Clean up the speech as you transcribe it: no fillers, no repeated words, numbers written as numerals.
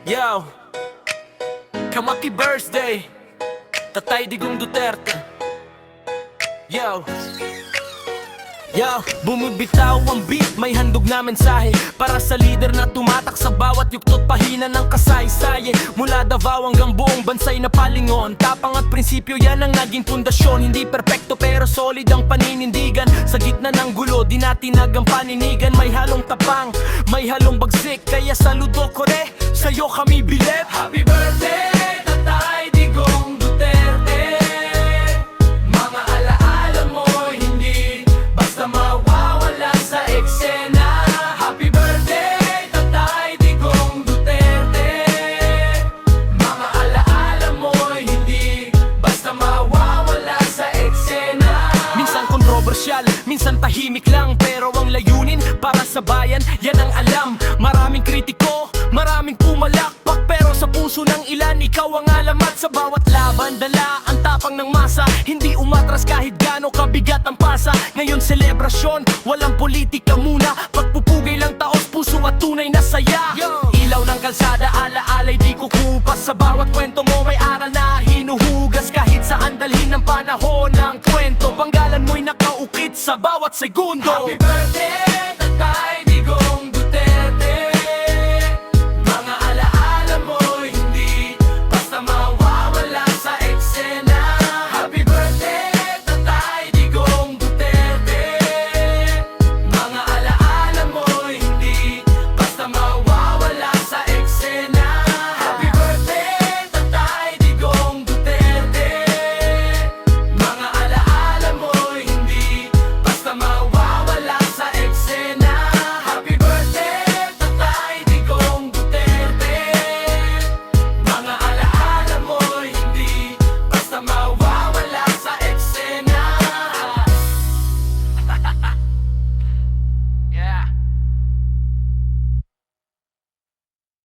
Yo, happy birthday, Tatay Digong Duterte. Yo, bumibitaw ang beat, may handog na mensahe para sa leader na tumatak sa bawat yuktot pahina ng kasaysayan. Mula Davao hanggang buong bansay na palingon, tapang at prinsipyo yan ang naging pundasyon. Hindi perpekto pero solid ang paninindigan. Sa gitna ng gulo, di natinag ang paninigan. May halong tapang, may halong bagsik, kaya saludo ko re, sa'yo kami bilib. Happy birthday, Tatay Digong Duterte. Mga alaala mo hindi basta mawawala sa eksena. Happy birthday, Tatay Digong Duterte. Mga alaala mo hindi basta mawawala sa eksena. Minsan kontrobersyal, minsan tahimik lang, pero ang layunin para sa bayan, yan ang alam. Maraming kritiko, maraming pumalakpak, pero sa puso ng ilan, ikaw ang alamat. Sa bawat laban, dala ang tapang ng masa. Hindi umatras kahit gaano kabigat ang pasa. Ngayon selebrasyon, walang politika muna. Pagpupugay lang taos puso at tunay na saya. Ilaw ng kalsada, alaalay di kukupas. Sa bawat kwento mo may aral na hinuhugas. Kahit saan dalhin ng panahon ng kwento, panggalan mo'y nakaukit sa bawat segundo. Happy birthday,